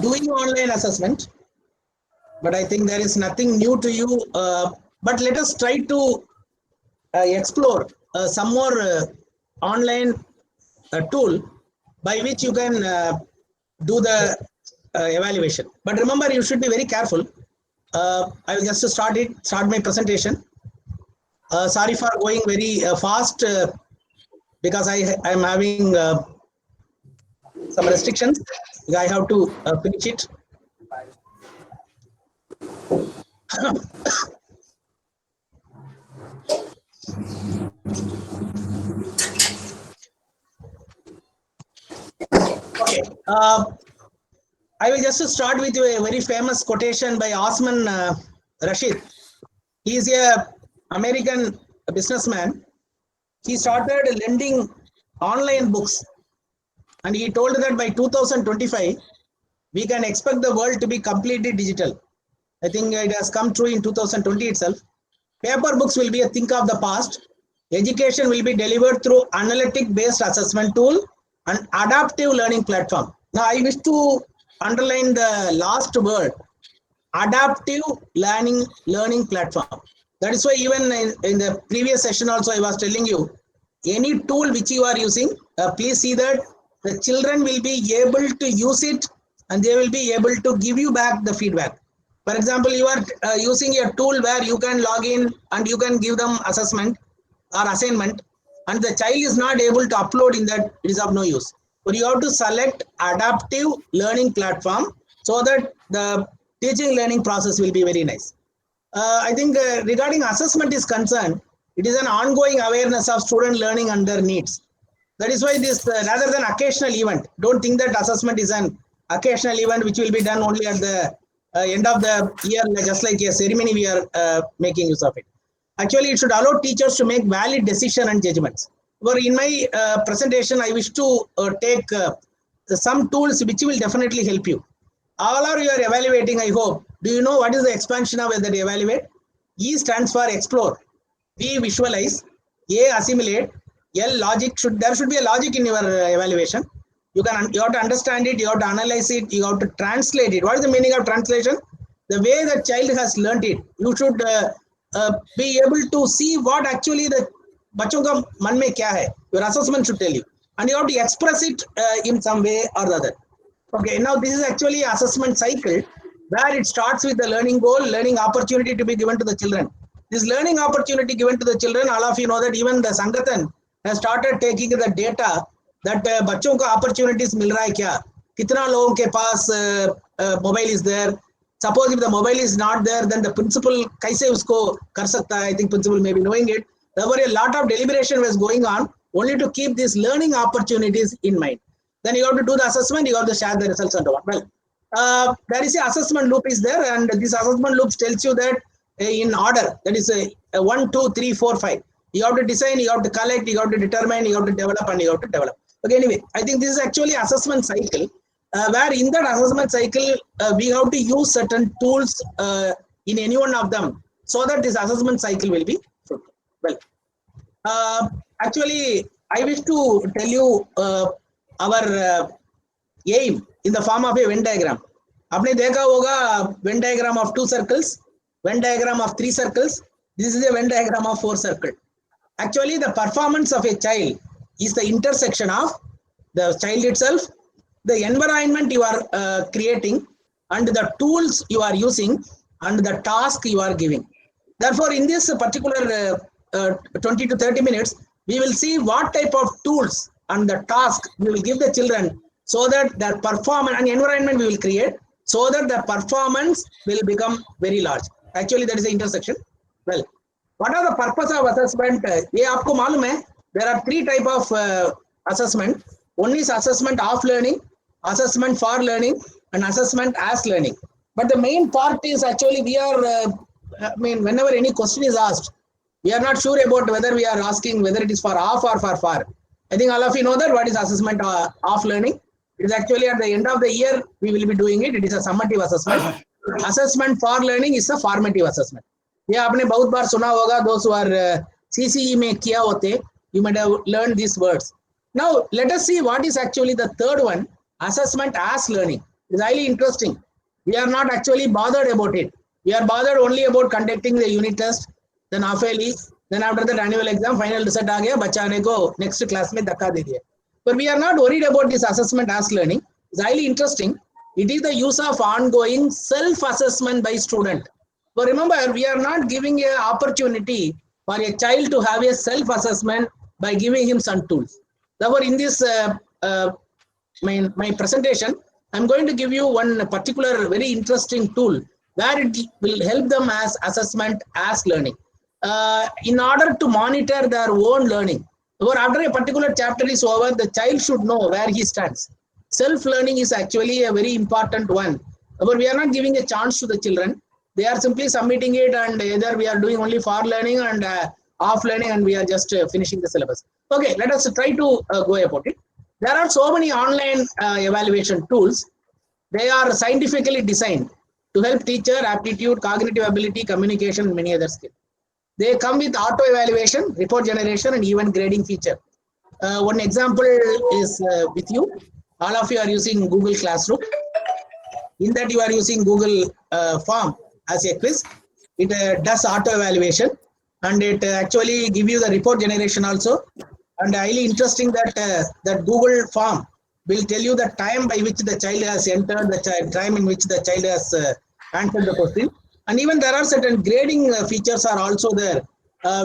doing online assessment, but I think there is nothing new to you. But let us try to explore some more online tool by which you can do the evaluation. But remember, you should be very careful. I will just start my presentation. Sorry for going very fast because I am having some restrictions. I have to finish it. Okay. I will just start with a very famous quotation by Osman Rashid. He is a American businessman. He started lending online books, and he told that by 2025 we can expect the world to be completely digital. I think it has come true in 2020 itself. Paper books will be a thing of the past. Education will be delivered through analytic based assessment tool and adaptive learning platform. Now I wish to underline the last word, adaptive learning platform. That is why even in the previous session also I was telling you, any tool which you are using, please see that the children will be able to use it and they will be able to give you back the feedback. For example, you are using a tool where you can log in and you can give them assessment or assignment, and the child is not able to upload in that, it is of no use. But you have to select adaptive learning platform so that the teaching learning process will be very nice. I think regarding assessment is concerned, it is an ongoing awareness of student learning and their needs. That is why this, rather than occasional event, don't think that assessment is an occasional event which will be done only at the end of the year, just like a ceremony we are making use of it. Actually, it should allow teachers to make valid decision and judgments. But in my presentation, I wish to take some tools which will definitely help you. All are you are evaluating, I hope. Do you know what is the expansion of that evaluate? E stands for explore. B visualize. A assimilate. L logic. There should be a logic in your evaluation. You have to understand it, you have to analyze it, you have to translate it. What is the meaning of translation? The way the child has learnt it, you should be able to see what actually the बच्चों का मन में क्या है. Your assessment should tell you, and you have to express it in some way or the other. Okay, now this is actually assessment cycle where it starts with the learning goal, learning opportunity to be given to the children. This learning opportunity given to the children, all of you know that even the Sangathan has started taking the data that बच्चों को opportunities मिल रहा है क्या, कितना लोगों के पास mobile is there. Suppose if the mobile is not there, then the principal कैसे उसको कर सकता है. I think principal may be knowing it. There were a lot of deliberation was going on only to keep these learning opportunities in mind. Then you have to do the assessment, you have to share the results and all. Well, there is a assessment loop is there, and this assessment loop tells you that in order, that is a 1, 2, 3, 4, 5. You have to design, you have to collect, you have to determine, you have to develop, and you have to develop. Okay, anyway, I think this is actually assessment cycle, where in that assessment cycle, we have to use certain tools in any one of them so that this assessment cycle will be fruitful. Well, actually, I wish to tell you our aim in the form of a Venn diagram. आपने देखा होगा Venn diagram of 2 circles, Venn diagram of 3 circles. This is a Venn diagram of 4 circles. Actually, the performance of a child is the intersection of the child itself, the environment you are creating, and the tools you are using, and the task you are giving. Therefore, in this particular 20 to 30 minutes, we will see what type of tools and the task we will give the children so that their performance and environment we will create so that the performance will become very large. Actually, that is the intersection. Well, what are the purpose of assessment? ये आपको मालूम है? There are 3 type of assessment. One is assessment of learning, assessment for learning, and assessment as learning. But the main part is actually we are, whenever any question is asked, we are not sure about whether we are asking whether it is for off or for far. I think all of you know that what is assessment of learning. It is actually at the end of the year we will be doing it. It is a summative assessment. Assessment for learning is a formative assessment. ये आपने बहुत बार सुना होगा. Those who are CCE में किया होते, you might have learned these words. Now, let us see what is actually the third one, assessment as learning. It is highly interesting. We are not actually bothered about it. We are bothered only about conducting the unit test, then half yearly, then after that annual exam, final result आ गया, बच्चा ने को next class में धक्का दे दिया. But we are not worried about this assessment as learning. It's highly interesting. It is the use of ongoing self-assessment by student. But remember, we are not giving an opportunity for a child to have a self-assessment by giving him some tools. Therefore, in this my presentation, I'm going to give you one particular very interesting tool where it will help them as assessment as learning. In order to monitor their own learning. Or after a particular chapter is over, the child should know where he stands. Self-learning is actually a very important one. But we are not giving a chance to the children. They are simply submitting it, and either we are doing only for learning and off learning, and we are just finishing the syllabus. Okay, let us try to go about it. There are so many online evaluation tools. They are scientifically designed to help teacher aptitude, cognitive ability, communication, and many other skills. They come with auto evaluation, report generation, and even grading feature. One example is with you. All of you are using Google Classroom. In that you are using Google Form as a quiz. It does auto evaluation, and it actually give you the report generation also. And highly interesting that that Google Form will tell you the time by which the child has entered, the time in which the child has answered the question. And even there are certain grading features are also there.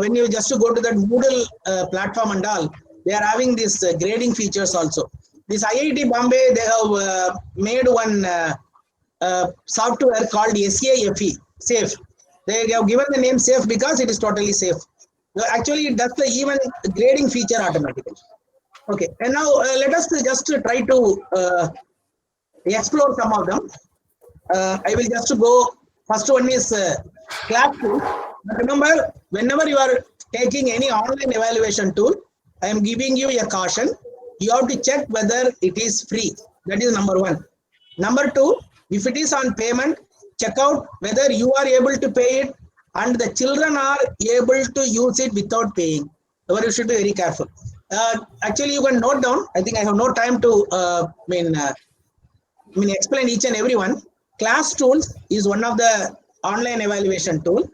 When you just to go to that Moodle platform and all, they are having these grading features also. This IIT Bombay, they have made one software called SAFE. They have given the name SAFE because it is totally safe. So actually, it does the even grading feature automatically. Okay, and now let us just try to explore some of them. I will just go. First one is class tool. Remember, whenever you are taking any online evaluation tool, I am giving you a caution. You have to check whether it is free. That is number one. Number two, if it is on payment, check out whether you are able to pay it and the children are able to use it without paying. So you should be very careful. Actually, you can note down. I think I have no time to explain each and every one. Class Tools is one of the online evaluation tool.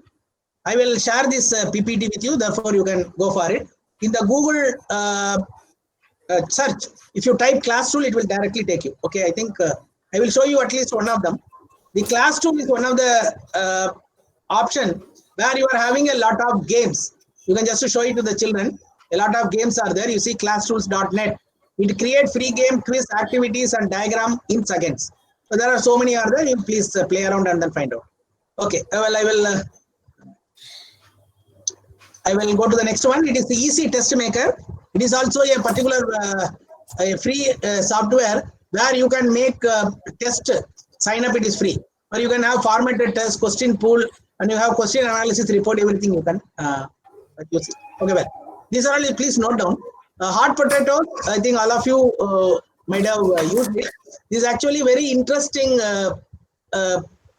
I will share this PPT with you, therefore you can go for it. In the Google search, if you type Class Tool, it will directly take you. Okay, I think I will show you at least one of them. The Class Tool is one of the option where you are having a lot of games. You can just show it to the children. A lot of games are there. You see classtools.net. It creates free game, quiz, activities, and diagram in seconds. So there are so many are there. You please play around and then find out. Okay. Well, I will go to the next one. It is the Easy Test Maker. It is also a particular a free software where you can make test. Sign up. It is free. Or you can have formatted test, question pool, and you have question analysis report. Everything you can use. Okay. Well, these are all. Please note down. Hot potatoes. I think all of you might have used it. This is actually very interesting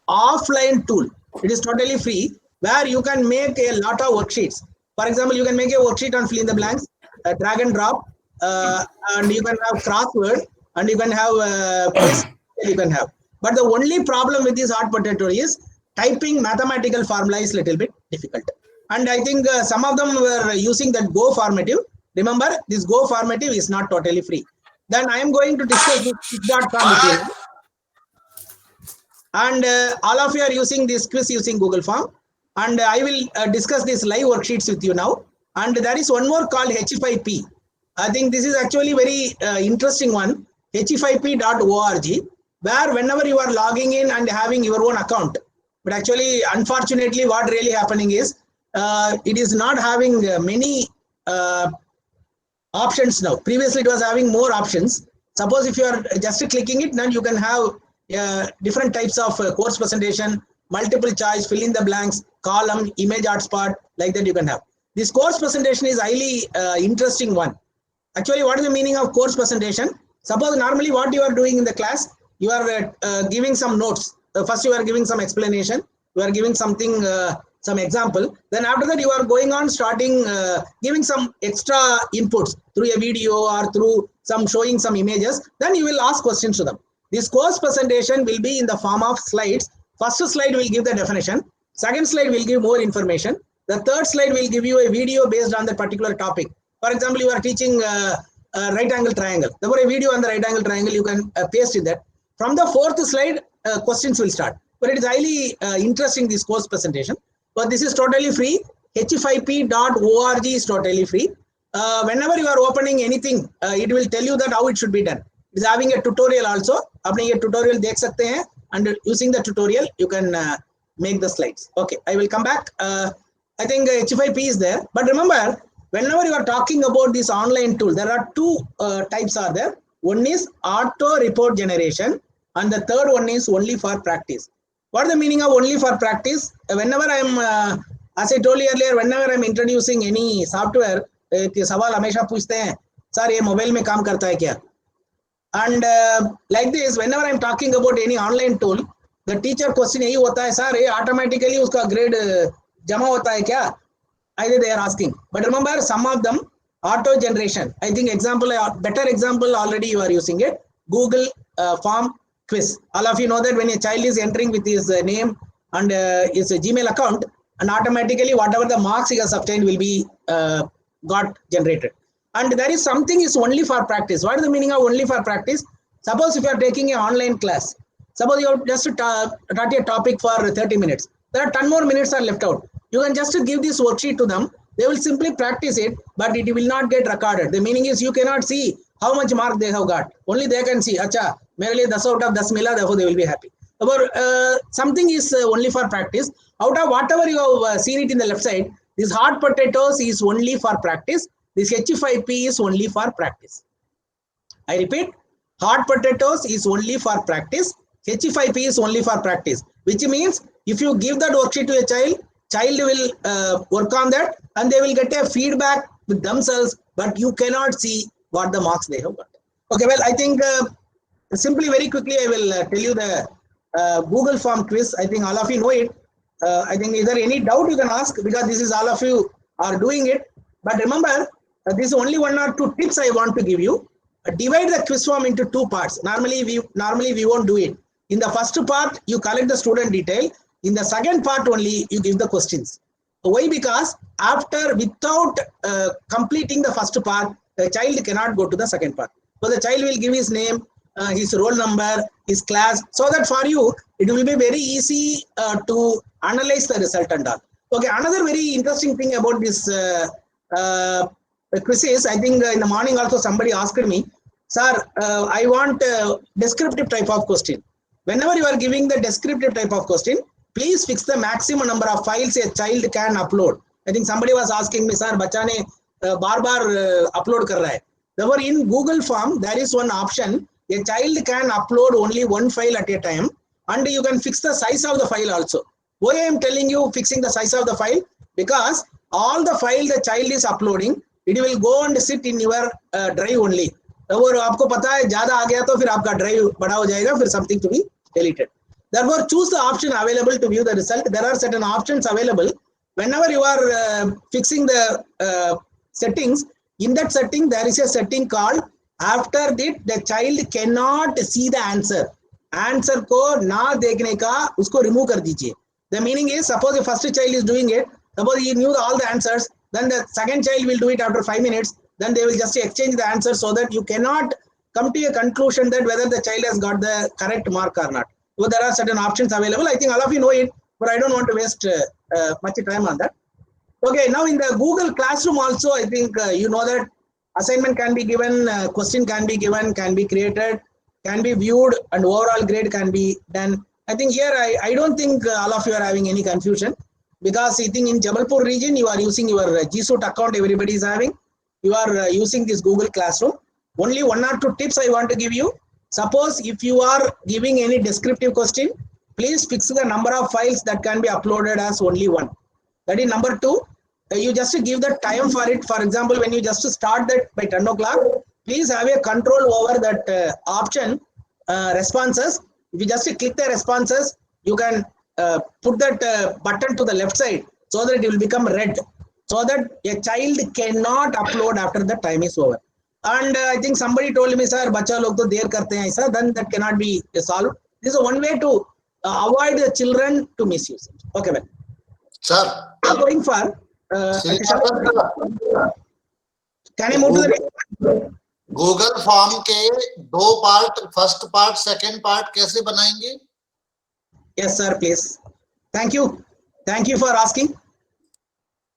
offline tool. It is totally free where you can make a lot of worksheets. For example, you can make a worksheet on fill in the blanks, drag and drop, and you can have crossword, and you can have quiz. You can have. But the only problem with this hot potato is typing mathematical formula is little bit difficult. And I think some of them were using that Go formative. Remember, this Go formative is not totally free. Then I am going to discuss this quiz.com with you. And all of you are using this quiz using Google Form. And I will discuss these live worksheets with you now. And there is one more called H5P. I think this is actually very interesting one. H5P.org, where whenever you are logging in and having your own account. But actually, unfortunately, what really happening is, it is not having many options now. Previously, it was having more options. Suppose if you are just clicking it, then you can have different types of course presentation, multiple choice, fill in the blanks, column, image hotspot, like that you can have. This course presentation is highly interesting one. Actually, what is the meaning of course presentation? Suppose normally what you are doing in the class, you are giving some notes. First, you are giving some explanation. You are giving something, some example. Then after that, you are going on starting giving some extra inputs through a video or through some showing some images. Then you will ask questions to them. This course presentation will be in the form of slides. First slide will give the definition. Second slide will give more information. The third slide will give you a video based on the particular topic. For example, you are teaching right angle triangle. Therefore, a video on the right angle triangle, you can paste in that. From the fourth slide, questions will start. But it is highly interesting, this course presentation. But this is totally free. h5p.org is totally free. Whenever you are opening anything, it will tell you that how it should be done. It is having a tutorial also. आपने ये tutorial देख सकते हैं, and using the tutorial, you can make the slides. Okay, I will come back. I think H5P is there. But remember, whenever you are talking about this online tool, there are two types are there. One is auto report generation, and the third one is only for practice. What is the meaning of only for practice? Whenever I am, as I told you earlier, whenever I am introducing any software, सवाल हमेशा पूछते हैं, sir ये mobile में काम करता है क्या? And like this, whenever I am talking about any online tool, the teacher question यही होता है, सर ये automatically उसका grade जमा होता है क्या? Either they are asking. But remember, some of them auto generation. I think example, better example already you are using it. Google form quiz. All of you know that when a child is entering with his name and his Gmail account, and automatically whatever the marks he has obtained will be got generated. And there is something is only for practice. What is the meaning of only for practice? Suppose if you are taking an online class, suppose you have just taught a topic for 30 minutes. There are 10 more minutes are left out. You can just give this worksheet to them. They will simply practice it, but it will not get recorded. The meaning is you cannot see how much mark they have got. Only they can see, acha, mere liye 10 out of 10 mila, therefore they will be happy. Or something is only for practice. Out of whatever you have seen it in the left side, this hot potatoes is only for practice. This H5P is only for practice. I repeat, hot potatoes is only for practice. H5P is only for practice, which means if you give that worksheet to a child will work on that and they will get a feedback with themselves, but you cannot see what the marks they have got. Okay, well, I think simply very quickly I will tell you the Google form quiz. I think all of you know it. I think is there any doubt you can ask, because this is all of you are doing it. But remember, this is only one or two tips I want to give you. Divide the quiz form into two parts. Normally we won't do it. In the first part, you collect the student detail. In the second part only, you give the questions. Why? Because without completing the first part, the child cannot go to the second part. So the child will give his name, his roll number, his class, so that for you, it will be very easy to analyze the result and all. Okay, another very interesting thing about this quiz is, I think in the morning also somebody asked me, sir, I want a descriptive type of question. Whenever you are giving the descriptive type of question, please fix the maximum number of files a child can upload. I think somebody was asking me, sir, बच्चा ने बार-बार upload कर रहा है. Therefore, in Google Form, there is one option. A child can upload only one file at a time, and you can fix the size of the file also. Why I am telling you fixing the size of the file? Because all the file the child is uploading, it will go and sit in your drive only. और आपको पता है ज़्यादा आ गया तो फिर आपका drive बड़ा हो जाएगा, फिर something to be deleted. Therefore, choose the option available to view the result. There are certain options available. Whenever you are fixing the settings, in that setting there is a setting called after that the child cannot see the answer. Answer को ना देखने का उसको remove कर दीजिए. The meaning is, suppose the first child is doing it, suppose he knew all the answers, then the second child will do it after 5 minutes, then they will just exchange the answers, so that you cannot come to a conclusion that whether the child has got the correct mark or not. So there are certain options available. I think all of you know it, but I don't want to waste much time on that. Okay, now in the Google Classroom also, I think you know that assignment can be given, question can be given, can be created, can be viewed, and overall grade can be done. I think here I don't think all of you are having any confusion, because I think in Jabalpur region you are using your G Suite account, everybody is having. You are using this Google Classroom. Only one or two tips I want to give you. Suppose if you are giving any descriptive question, please fix the number of files that can be uploaded as only one. That is number two. You just give the time for it. For example, when you just start that by 10 o'clock, please have a control over that option responses. If you just click the responses, you can put that button to the left side. so that it will become red, so that a child cannot upload after the time is over. And I think somebody told me, sir, bacha log to der karte hain sir, then that cannot be solved. This is one way to avoid the children to misuse it. Okay, well. Sir. Going for. Can I move to the Google Form के 2 part, first part, second part कैसे बनाएंगे? Yes, sir, please. Thank you. Thank you for asking.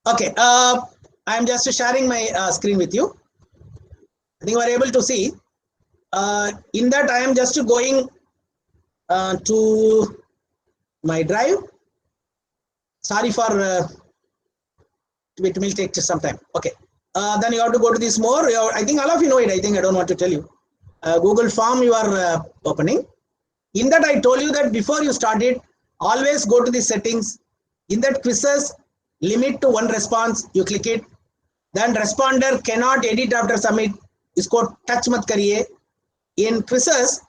Okay, I am just sharing my screen with you. I think you are able to see. In that, I am just going to my drive. Sorry for it will take some time. Okay. Then you have to go to this more. I think all of you know it. I think I don't want to tell you. Google Form you are opening. In that, I told you that before you start it, always go to the settings. In that quizzes, limit to 1 response. You click it. Then responder cannot edit after submit. Isko touch mat kariye. In quizzes,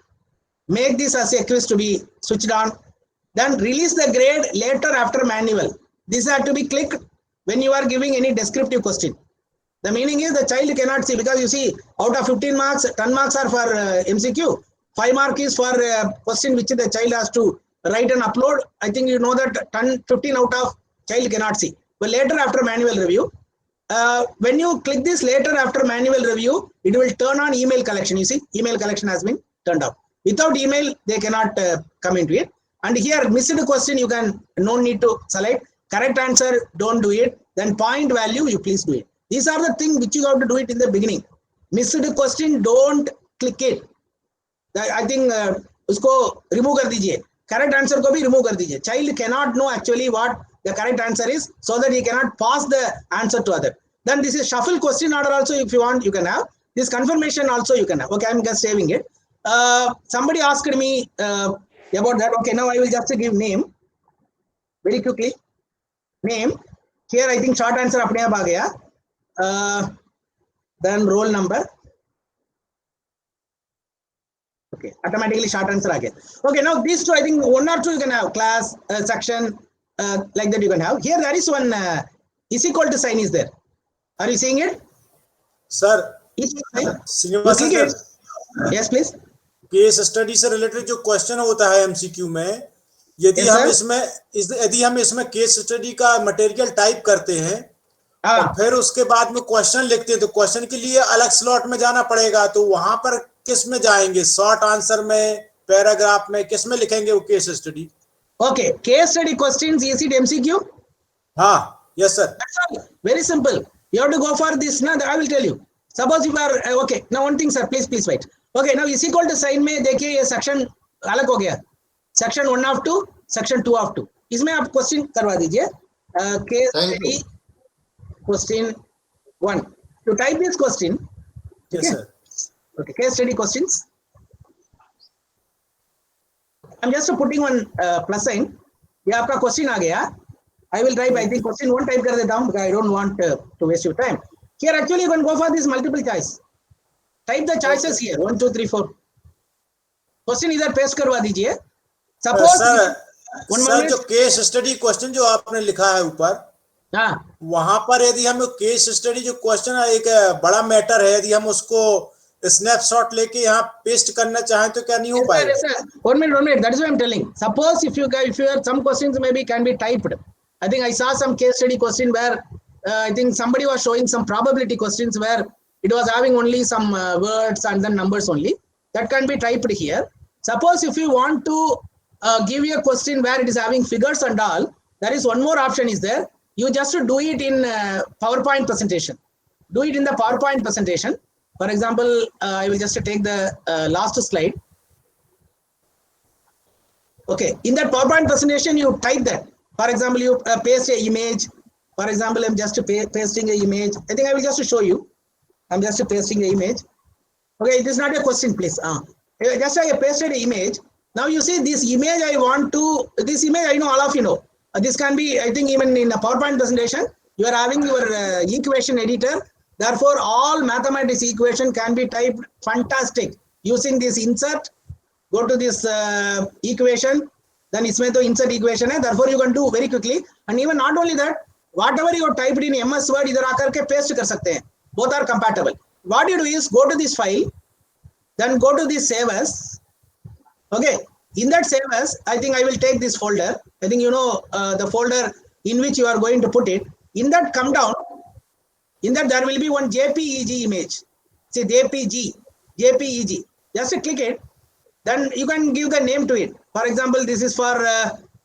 make this as a quiz to be switched on. Then release the grade later after manual. This has to be clicked when you are giving any descriptive question. The meaning is the child cannot see, because you see out of 15 marks, 10 marks are for MCQ. 5 marks is for question which the child has to write and upload. I think you know that 15 out of child cannot see. But later after manual review, when you click this later after manual review, it will turn on email collection. You see, email collection has been turned off. Without email, they cannot come into it. And here, missed question, you can no need to select. Correct answer, don't do it. Then point value, you please do it. These are the things which you have to do it in the beginning. Missed question, don't click it. I think usko remove kar dijiye. Correct answer ko bhi remove kar dijiye. Child cannot know actually what the correct answer is, so that he cannot pass the answer to other. Then this is shuffle question order also, if you want, you can have. This confirmation also you can have. Okay, I'm just saving it. Somebody asked me about that. Okay, now I will just give name very quickly. Name. Here I think short answer apne aap aa gaya. Then roll number. Okay, automatically short answer again. Okay, now these two, I think 1 or 2 you can have. Class, section, like that you can have. Here there is one is equal to sign is there. Are you seeing it? Sir, yes please. Case study से related जो question होता है MCQ में, यदि हम इसमें case study का material type करते हैं और फिर उसके बाद में क्वेश्चन लिखते हैं, तो क्वेश्चन के लिए अलग स्लॉट में जाना पड़ेगा. तो वहां पर किस में जाएंगे? शॉर्ट आंसर में, पैराग्राफ में, किस में लिखेंगे वो case study? Okay, case study questions, is it MCQ? हाँ, yes sir. Very simple. You have to go for this. Now I will tell you. Suppose you are okay. Now one thing, sir, please wait. Okay, now is equal to sign में देखिए ये section अलग हो गया. Section 1 of 2, section 2 of 2. इसमें आप question करवा दीजिए. Case study question 1. To type this question. Yes, sir. Okay, case study questions. I'm just putting one plus sign. ये आपका क्वेश्चन आ गया. I will type, I think question 1 type कर देता हूँ because I don't want to waste your time. Here actually you can go for this multiple choice. Type the choices here 1 2 3 4. Question इधर paste करवा दीजिए. Suppose sir जो case study question जो आपने लिखा है ऊपर, हाँ, वहां पर यदि हम केस स्टडी जो क्वेश्चन है एक बड़ा मैटर है, यदि हम उसको स्नैपशॉट लेके यहाँ पेस्ट करना चाहें तो क्या नहीं हो पाएगा? One minute. That is what I'm telling. Suppose if you have some questions maybe can be typed. I think I saw some case study question where I think somebody was showing some probability questions where it was having only some words and then numbers only. That can be typed here. Suppose if you want to give you a question where it is having figures and all, there is one more option is there. You just do it in PowerPoint presentation. Do it in the PowerPoint presentation. For example, I will just take the last slide. Okay, in that PowerPoint presentation, you type that. For example, you paste an image. For example, I'm just pasting an image. I think I will just show you. I'm just pasting an image. Okay, it is not a question, please. Just I pasted an image. Now you see this image this image I know all of you know. This can be, I think even in a PowerPoint presentation, you are having your equation editor. Therefore, all mathematics equation can be typed fantastic using this insert. Go to this equation, then इसमें तो insert equation है. Therefore, you can do very quickly. And even not only that, whatever you typed in MS Word इधर आकर के paste कर सकते हैं. Both are compatible. What you do is go to this file, then go to this save as. Okay, in that save as, I think I will take this folder. I think you know the folder in which you are going to put it. In that, come down. In that, there will be one JPEG image. Say JPEG. Just click it. Then you can give the name to it. For example, this is for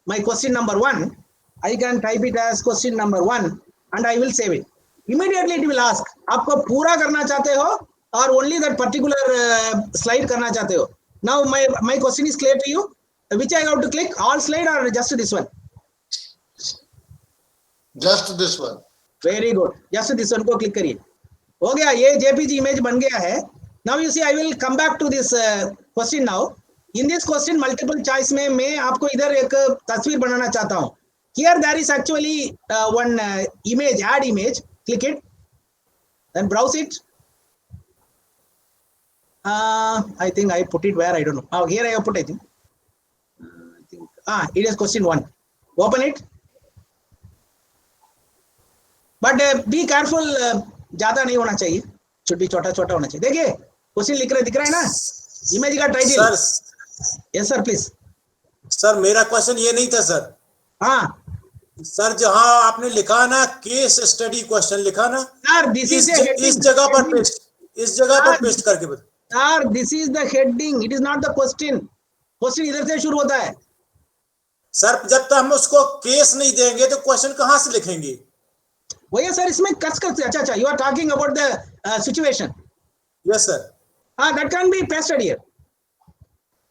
my question number 1. I can type it as question number 1 and I will save it. Immediately it will ask, आपको पूरा करना चाहते हो or only that particular slide करना चाहते हो? Now my question is clear to you. Which I have to click? All slide or just this one? Just this one. Very good. Just this one को click करिए. हो गया, ये JPG image बन गया है. Now you see, I will come back to this question now. In this question, multiple choice में मैं आपको इधर एक तस्वीर बनाना चाहता हूँ. Here there is actually one image, add image. Click it, then browse it. I think I put it where, I don't know. Oh, here I have put, I think. It is question 1. Open it. But be careful, ज़्यादा नहीं होना चाहिए. Should be छोटा होना चाहिए. देखिए, question दिख रहा है ना? इमेज का title. Sir, yes sir please. Sir मेरा क्वेश्चन ये नहीं था सर. हाँ सर, जहां आपने लिखा ना केस स्टडी क्वेश्चन लिखा ना सर, दिस इज इस जगह पर पेस्ट करके बता. Sir, this is the heading, it is not the question. Question इधर से शुरू होता है. सर, जब तक हम उसको केस नहीं देंगे तो क्वेश्चन कहां से लिखेंगे? वही सर, इसमें कट करते. अच्छा, you are talking about the situation. Yes sir. That can be pasted here.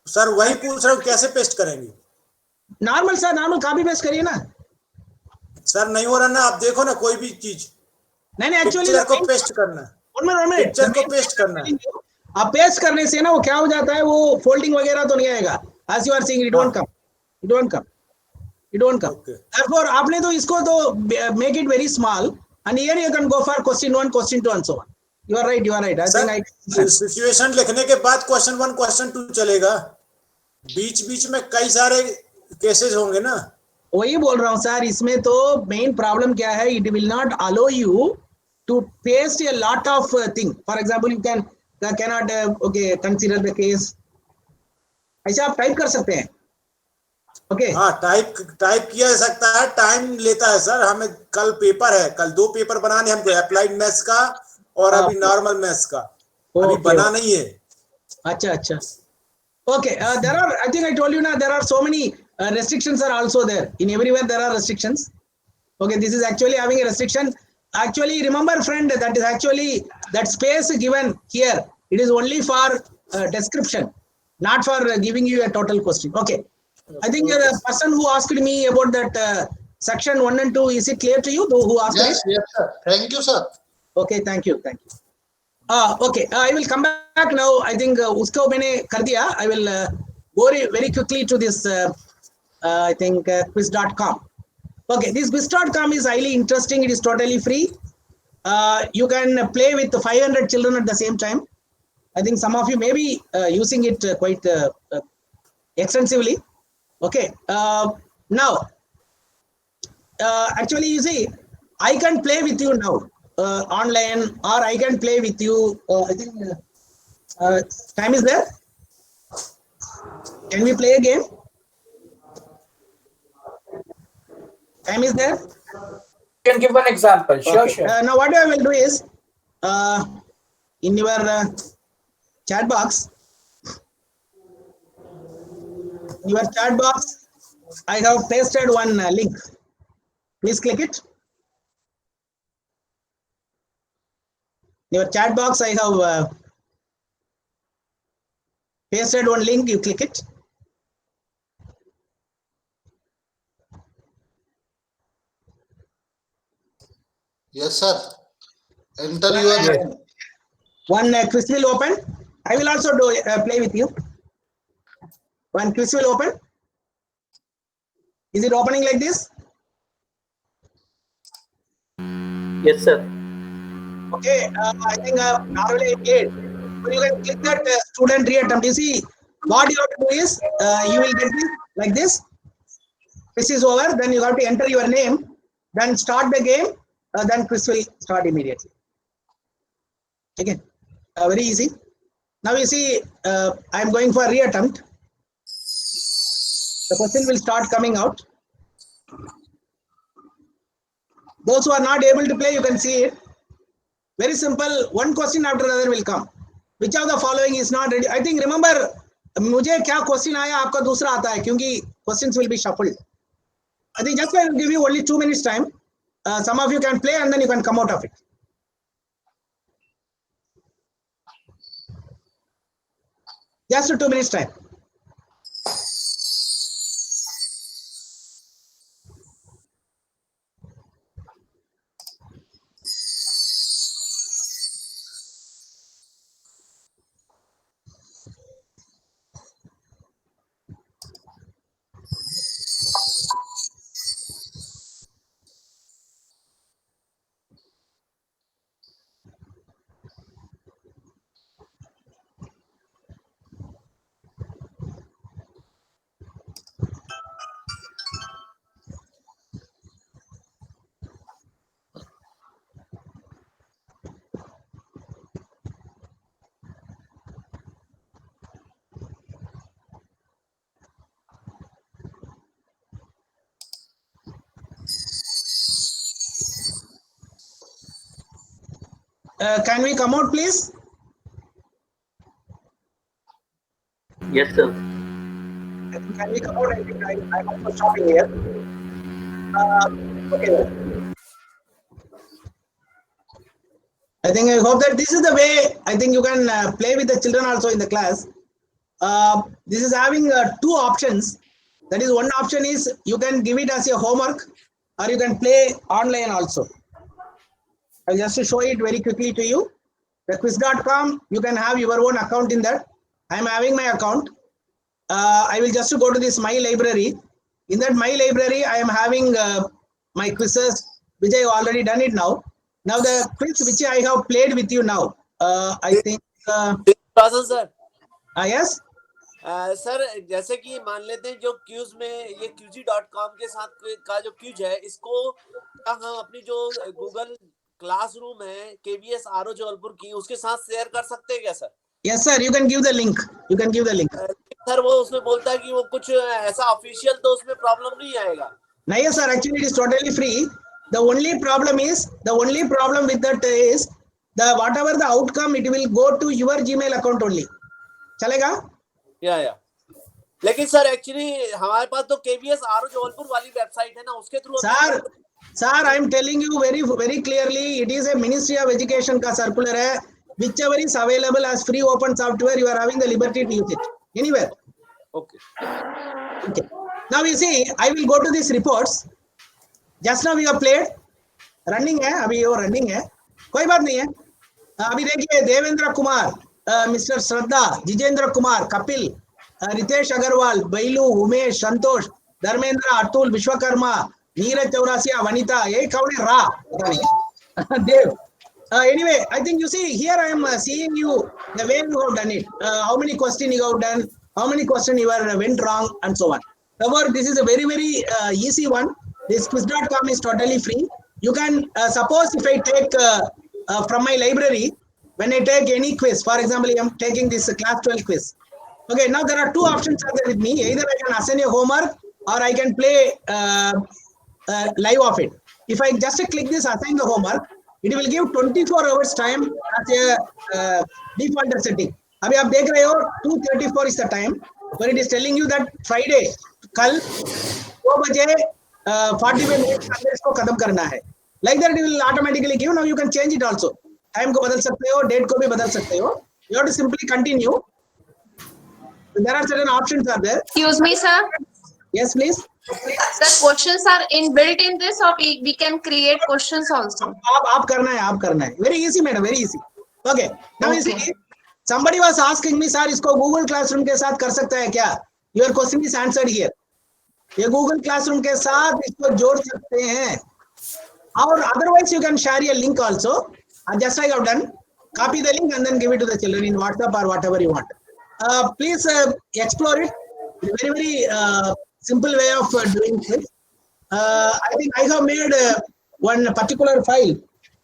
Sir वही पूछ रहा हूँ, कैसे पेस्ट करेंगे? Normal sir, normal copy paste करिए ना. सर नहीं हो रहा ना, आप देखो ना कोई भी चीज. नहीं एक्चुअली को पेस्ट करना है. पिक्चर को पेस्ट करना है. आप पेस्ट करने से ना वो क्या हो जाता है, वो फोल्डिंग वगैरह तो नहीं आएगा. as you are saying, it won't come. Therefore आपने तो इसको तो make it very small and here you can go for question 1, question 2 and so on. You are right. I think situation लिखने के बाद क्वेश्चन 1, क्वेश्चन 2 चलेगा. बीच में कई सारे केसेस होंगे ना. वही बोल रहा हूँ सर, इसमें तो मेन प्रॉब्लम क्या है, it will not allow you to paste a lot of thing. For example you cannot okay consider the case. ऐसा आप टाइप कर सकते हैं. ओके हाँ, टाइप किया जा सकता है. टाइम लेता है सर. हमें कल पेपर है, कल 2 पेपर बनाने हमको, अप्लाइड मैथ्स का और अभी नॉर्मल मैथ्स का. अभी बना नहीं है. अच्छा. Okay, there are, I think I told you now, there are so many restrictions are also there. In everywhere there are restrictions. Okay, this is actually having a restriction. Actually, remember friend, that is actually, that space given here, it is only for description, not for giving you a total question. Okay, I think the person who asked me about that section 1 and 2, is it clear to you, who asked Yes, it? yes sir. Thank you sir. Okay, thank you. Okay, I will come back now. I think usko मैंने कर दिया. I will go very quickly to this I think quiz.com. Okay, this quiz.com is highly interesting. It is totally free. You can play with 500 children at the same time. I think some of you may be using it quite extensively. Okay, now actually you see, I can play with you now. Online, or I can play with you. I think time is there. Can we play a game? Time is there. You can give one example. Sure. Now what I will do is, in your chat box, I have pasted one link. Please click it. Your chat box, I have pasted one link. You click it. Yes sir. Enter your name. One quiz will open. I will also do play with you. One quiz will open. Is it opening like this? Yes, sir. Okay, I think normally I did. So you can click that student reattempt. You see, what you have to do is, you will get this like this. This is over. Then you have to enter your name. then start the game, then quiz will start immediately. Again, very easy. Now you see, I am going for reattempt. The question will start coming out. Those who are not able to play, you can see it. Very simple. One question after another will come. Which of the following is not ready? I think remember, मुझे क्या question आया आपका दूसरा आता है क्योंकि questions will be shuffled. I think just I will give you only 2 minutes time. Some of you can play and then you can come out of it. Just 2 minutes time. Can we come out, please? Yes, sir. Can we come out? I think I'm also stopping here. Okay. I hope that this is the way. I think you can play with the children also in the class. This is having 2 options. That is, one option is you can give it as a homework, or you can play online also. I'll just show it very quickly to you. The quiz.com, you can have your own account in that. I am having my account. I will just go to this my library. In that my library, I am having my quizzes, which I already done it now. Now the quiz which I have played with you now, I think. Sir Yes. Sir जैसे कि मान लेते हैं जो cues में ये QG.com के साथ का जो क्यूज है, इसको हम अपनी जो गूगल क्लासरूम है KVS RO जबलपुर की, उसके साथ शेयर कर सकते हैं क्या sir? Yes sir, you can give the link. You can give the link. Sir वो उसमें बोलता है कि वो कुछ ऐसा ऑफिशियल, तो उसमें प्रॉब्लम नहीं आएगा? नहीं sir, actually it is totally free. The only problem with that is the whatever the outcome, it will go to your Gmail account only. चलेगा? या लेकिन सर एक्चुअली हमारे पास तो KVS RO जबलपुर वाली वेबसाइट है ना, उसके through Sir, I am telling you very clearly, it is a Ministry of Education का circular है. Whichever is available as free open software, you are having the liberty to use it anywhere. Okay. Now you see, I will go to these reports. Just now we have played. Running है, अभी वो running है. कोई बात नहीं है. अभी देखिए देवेंद्र कुमार, मिस्टर श्रद्धा, जिजेंद्र कुमार, कपिल, रितेश अग्रवाल, बैलू, उमेश, संतोष, धर्मेंद्र, अतुल, विश्वकर्मा, नीरज चौरासिया, वनिता, ये कौन है? रा, पता नहीं. देव. Anyway, I think you see here I am seeing you the way you have done it. How many questions you have done, how many questions you are went wrong, and so on. However, this is a very easy one. This quiz.com is totally free. You can suppose if I take from my library, when I take any quiz, for example, I am taking this class 12 quiz. Okay, now there are 2 options are there with me. Either I can assign a homework or I can play live of it. If I just click this assign the homework, it will give 24 hours time as a default setting. अभी आप देख रहे हो 2:34 is the time, but it is telling you that Friday कल 2 बजे 45 minutes अंदर इसको खत्म करना है. Like that it will automatically give. Now you can change it also. Time को बदल सकते हो, date को भी बदल सकते हो. You have to simply continue. There are certain options are there. Excuse me, sir. Yes, please. The questions are inbuilt in this, or we can create questions also. आप करना है. Very easy, madam. Very easy. Okay. Now you see, somebody was asking me, sir, इसको Google Classroom के साथ कर सकता है क्या? Your question is answered here. ये Google Classroom के साथ इसको जोड़ सकते हैं. Or otherwise you can share your link also. Just like I've done, copy the link and then give it to the children in WhatsApp or whatever you want. Please explore it. Very simple way of doing this. I think I have made one particular file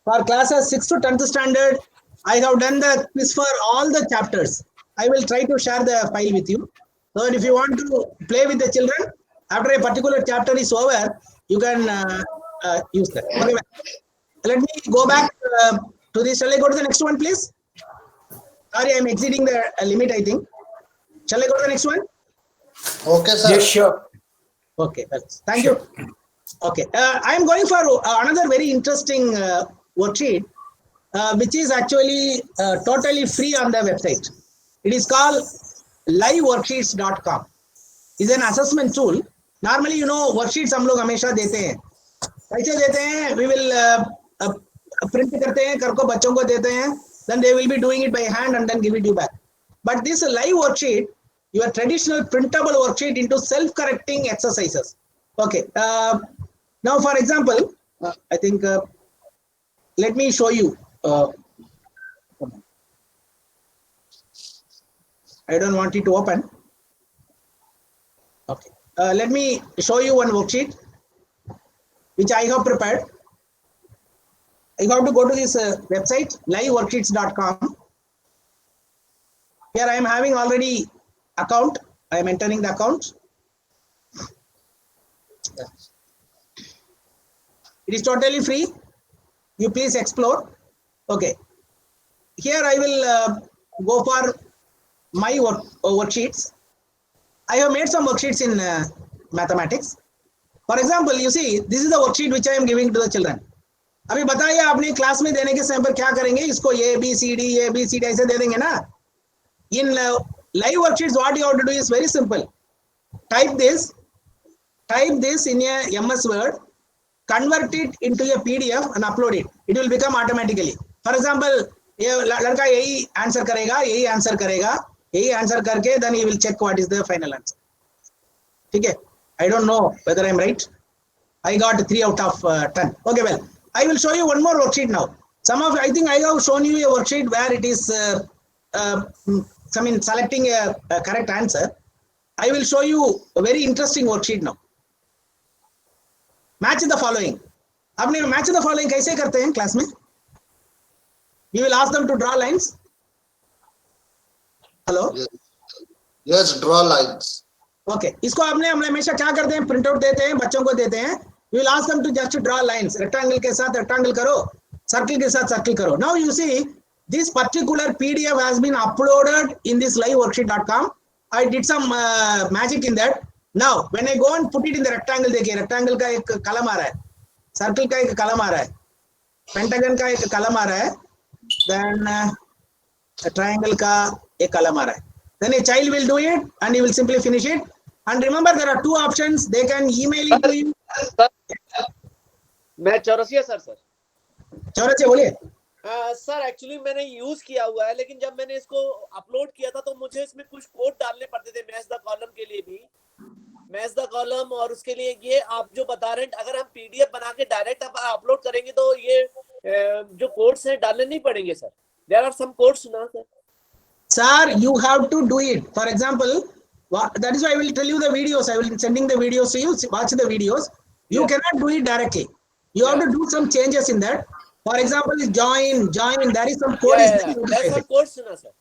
for classes 6th to 10th standard. I have done the quiz for all the chapters. I will try to share the file with you. So if you want to play with the children, after a particular chapter is over, you can use that. Okay, let me go back to this. Shall I go to the next one, please? Sorry, I'm exceeding the limit, I think. Shall I go to the next one? Okay, sir. Yes, sure. Okay, well, thank you. Okay, I am going for another very interesting worksheet, which is actually totally free on the website. It is called liveworksheets.com. It's an assessment tool. Normally, you know, worksheets हम लोग हमेशा देते हैं. कैसे देते हैं? We will print करते हैं, कर को बच्चों को देते हैं. Then they will be doing it by hand and then give it you back. But this live worksheet, your traditional printable worksheet into self-correcting exercises. Okay. Now, for example, I think, let me show you. I don't want it to open. Okay. Let me show you one worksheet, which I have prepared. I have to go to this website, liveworksheets.com. Here I am having already account. I am entering the account. It is totally free. You please explore. Okay. Here I will go for my worksheets. I have made some worksheets in mathematics. For example, you see, this is the worksheet which I am giving to the children. अभी बताइए आपने class में देने के समय पर क्या करेंगे? इसको A B C D ऐसे दे देंगे ना? In live worksheets, what you have to do is very simple. Type this in a MS Word, convert it into a PDF and upload it. It will become automatically. For example, ये लड़का यही answer करेगा, यही answer करके then he will check what is the final answer. ठीक है? I don't know whether I am right. I got 3 out of 10. Okay, well, I will show you one more worksheet now. I think I have shown you a worksheet where it is selecting a correct answer. I will show you a very interesting worksheet now. Match the following. आपने match the following कैसे करते हैं class में? We will ask them to draw lines. Hello? Yes, draw lines. Okay. इसको आपने हम हमेशा क्या करते हैं? Print out देते हैं, बच्चों को देते हैं. We will ask them to just draw lines. Rectangle के साथ rectangle करो, circle के साथ circle करो. Now you see, this particular PDF has been uploaded in this liveworksheet.com. I did some magic in that. Now, when I go and put it in the rectangle, देखिए rectangle का एक कलम आ रहा है, circle का एक कलम आ रहा है, pentagon का एक कलम आ रहा है, then triangle का एक कलम आ रहा है. Then a child will do it and he will simply finish it. And remember, there are 2 options. They can email it to you. मैं चौरसिया सर चौरसिया बोलिए. सर एक्चुअली मैंने यूज किया हुआ है, लेकिन जब मैंने इसको अपलोड किया था तो मुझे इसमें कुछ कोड डालने पड़ते थे मैच द कॉलम के लिए भी, मैच द कॉलम, और उसके लिए ये आप जो बता रहे हैं अगर हम पीडीएफ बना के डायरेक्ट अपलोड करेंगे तो ये जो कोड्स हैं डालने नहीं पड़ेंगे sir. There are some codes ना sir. Sir, you have to do it. For example, that is why I will tell you the videos. I will be sending the videos to you. Watch the videos. You cannot do it directly. You have to do some changes in that. For example, join. There is some code. There are some codes ना sir.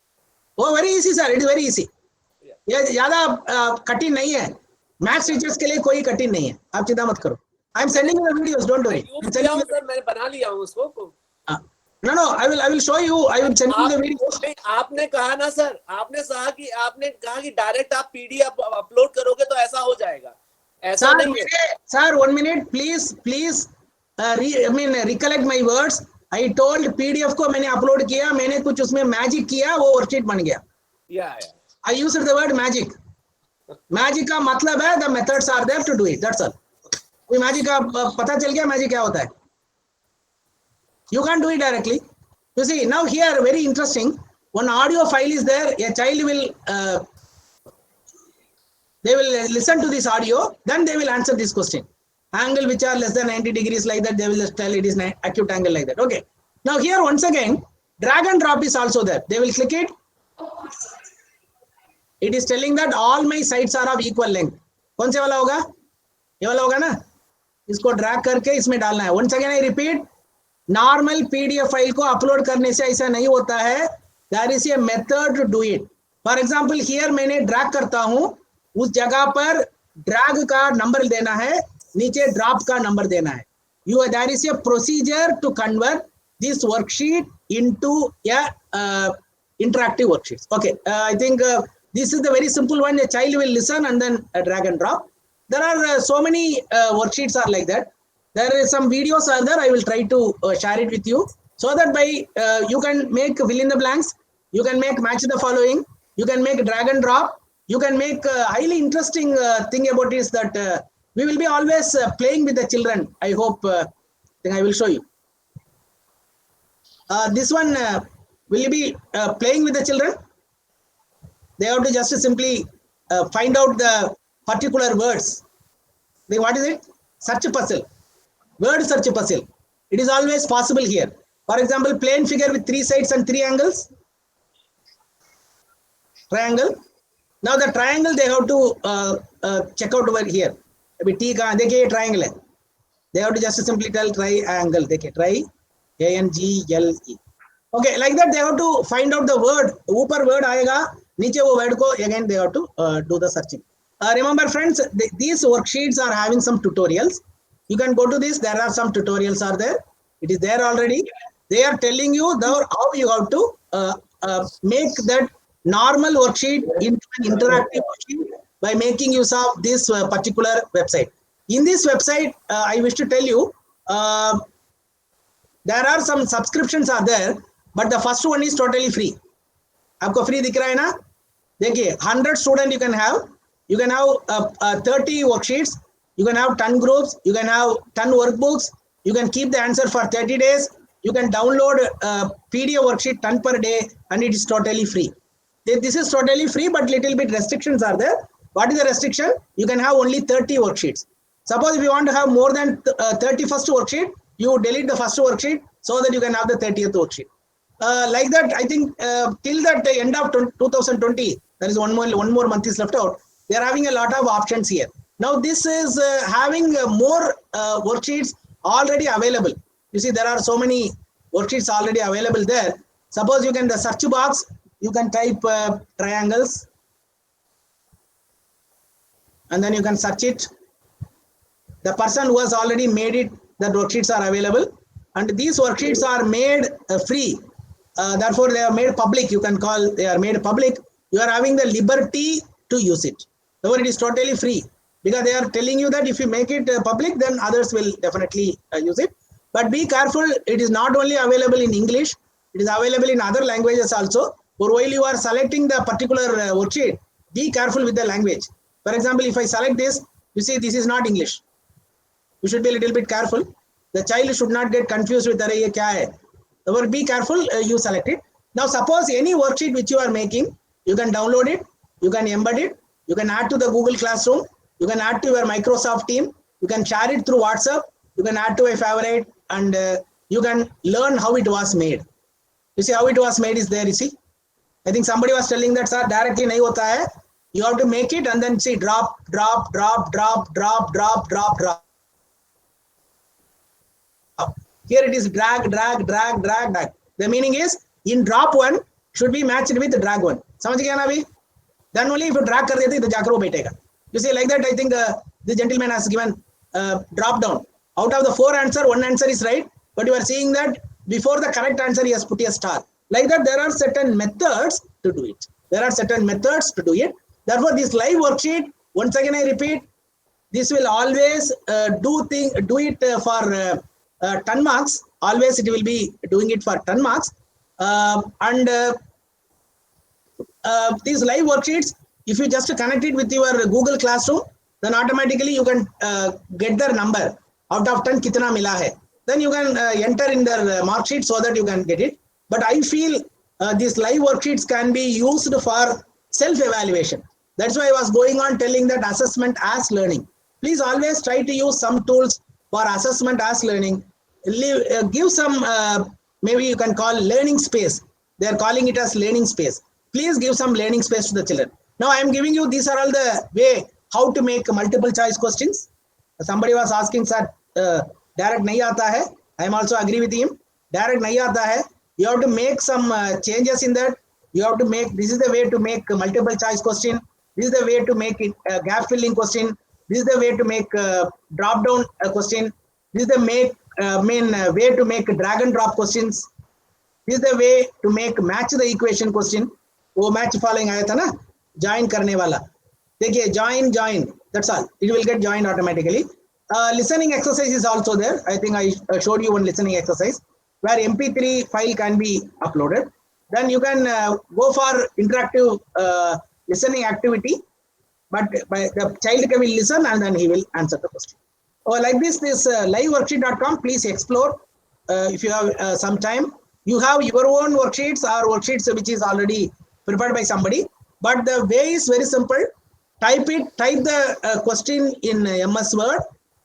Oh, very easy, sir. It is very easy. ये ज़्यादा कठिन नहीं है. Maths teachers के लिए कोई कठिन नहीं है. आप चिंता मत करो. I am sending you the videos. Don't worry. Sir मैंने बना लिया हूँ उसको. No, I will show you. I will send you the videos. आपने कहा ना सर, आपने कहा कि डायरेक्ट आप पीडीएफ अपलोड करोगे तो ऐसा हो जाएगा. ऐसा नहीं है. Sir, 1 minute, please. Recollect my words. I told PDF को मैंने अपलोड किया, मैंने कुछ उसमें मैजिक किया, वो वर्कशीट बन गया. Yeah. I used the word magic. Magic का मतलब है the methods are there to do it. That's all. कोई मैजिक का पता चल गया मैजिक क्या होता है? You can't do it directly. You see, now here, very interesting. One audio file is there. A child will, they will listen to this audio. Then they will answer this question. Angle which are less than 90 degrees like that. They will just tell it is an acute angle like that. Okay. Now here, once again, drag and drop is also there. They will click it. It is telling that all my sides are of equal length. कौन से वाला होगा? ये वाला होगा ना? इसको drag करके इसमें डालना है. Once again I repeat, normal PDF file को अपलोड करने से ऐसा नहीं होता है. There is a method to do it. For example here मैंने ड्रैग करता हूं, उस जगह पर ड्रैग का नंबर देना है, नीचे ड्रॉप का नंबर देना है. There is a procedure to convert this worksheet into a interactive worksheet. Okay, I think this is the very simple one. A child will listen and then drag and drop. There are so many worksheets are like that. There is some videos are there. I will try to share it with you so that by you can make fill in the blanks, you can make match the following, you can make drag and drop, you can make highly interesting thing about is that we will be always playing with the children. I hope then I will show you. This one will you be playing with the children? They have to just simply find out the particular words. Then what is it? Search puzzle. Word search puzzle. It is always possible here. For example, plane figure with 3 sides and 3 angles. Triangle. Now the triangle they have to check out over here. Abhi T ka dekhiye triangle hai. They have to just simply tell triangle. Dekhiye try A-N-G-L-E. Okay, like that they have to find out the word. Upar word aayega, niche wo word ko again they have to do the searching. Remember friends, these worksheets are having some tutorials. You can go to this. There are some tutorials are there. It is there already. They are telling you how you have to make that normal worksheet into an interactive worksheet by making use of this particular website. In this website, I wish to tell you, there are some subscriptions are there, but the first one is totally free. आपको free दिख रहा है ना? देखिए, 100 student you can have 30 worksheets, you can have 10 groups, you can have 10 workbooks, you can keep the answer for 30 days, you can download PDF worksheet 10 per day, and it is totally free. This is totally free, but little bit restrictions are there. What is the restriction? You can have only 30 worksheets. Suppose if you want to have more than 31st worksheet, you delete the first worksheet so that you can have the 30th worksheet. Like that, I think till that end of 2020, there is one more month is left out. They are having a lot of options here. Now this is having more worksheets already available. You see, there are so many worksheets already available there. Suppose you can the search box, you can type triangles, and then you can search it. The person who has already made it, the worksheets are available, and these worksheets are made free. Therefore, they are made public. You can call they are made public. You are having the liberty to use it. Therefore, it is totally free because they are telling you that if you make it public, then others will definitely use it. But be careful. It is not only available in English. It is available in other languages also. Or while you are selecting the particular worksheet, be careful with the language. For example, if I select this, you see this is not English. You should be a little bit careful. The child should not get confused with "Arey ye kya hai?" Therefore, be careful. You select it. Now, suppose any worksheet which you are making, you can download it. You can embed it. You can add to the Google Classroom. You can add to your Microsoft team. You can share it through WhatsApp. You can add to a favorite, and you can learn how it was made. You see how it was made is there. You see. I think somebody was telling that sir directly nahi hota hai. You have to make it and then see drop. Here it is drag. The meaning is in drop one should be matched with drag one. समझ गया ना अभी? Then only if you drag कर देते तो जाकर वो बैठेगा. You see like that I think this gentleman has given drop down. Out of the 4 answer, 1 answer is right, but you are seeing that before the correct answer he has put a star. Like that there are certain methods to do it. Therefore this live worksheet, once again I repeat, this will always do it for 10 marks. Always it will be doing it for 10 marks. These live worksheets, if you just connect it with your Google Classroom, then automatically you can get their number. Out of 10 kitna mila hai. Then you can enter in their mark sheet so that you can get it. But I feel these live worksheets can be used for self-evaluation. That's why I was going on telling that assessment as learning. Please always try to use some tools for assessment as learning. Give some, maybe you can call learning space. They are calling it as learning space. Please give some learning space to the children. Now I am giving you, these are all the way how to make multiple choice questions. Somebody was asking, sir, direct नहीं आता है. I am also agree with him. Direct नहीं आता है. You have to make some changes in that. You have to make, this is the way to make multiple choice question. This is the way to make it gap filling question. This is the way to make drop down question. This is the main way to make drag and drop questions. This is the way to make match the equation question. वो match following आया था ना, join करने वाला. देखिए join, that's all. It will get joined automatically. Listening exercise is also there. I think I showed you one listening exercise where MP3 file can be uploaded. Then you can go for interactive listening activity, but the child will listen and then he will answer the question. Or like this liveworksheet.com, please explore. If you have some time, you have your own worksheets or worksheets which is already prepared by somebody, but the way is very simple. Type the question in MS Word,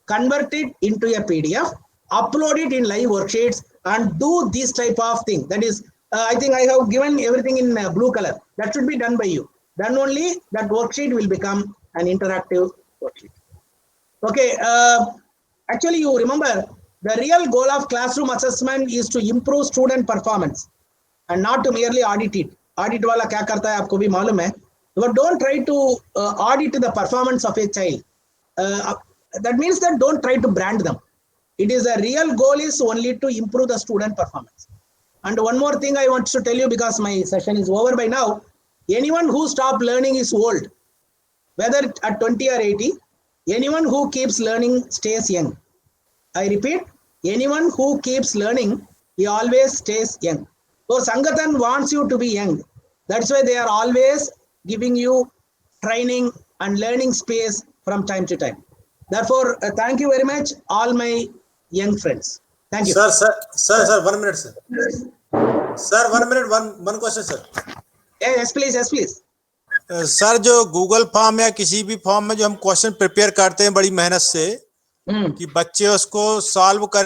convert it into a PDF, upload it in live worksheets, and do this type of thing. That is, I think I have given everything in blue color. That should be done by you. Then only that worksheet will become an interactive worksheet. Okay, actually you remember the real goal of classroom assessment is to improve student performance and not to merely audit it. Audit वाला क्या करता है आपको भी मालूम है. But don't try to audit the performance of a child. That means that don't try to brand them. It is a real goal is only to improve the student performance. And one more thing I want to tell you, because my session is over by now, anyone who stopped learning is old. Whether at 20 or 80, anyone who keeps learning stays young. I repeat, anyone who keeps learning, he always stays young. So Sangathan wants you to be young. That's why they are always giving you training and learning space from time to time. Therefore, thank you very much, all my young friends. Thank you. Sir, 1 minute, sir. Sir, 1 minute, one question, sir. Yes, please. Sir, जो Google form या किसी भी form में जो हम question prepare करते हैं बड़ी मेहनत से, कि बच्चे उसको सॉल्व कर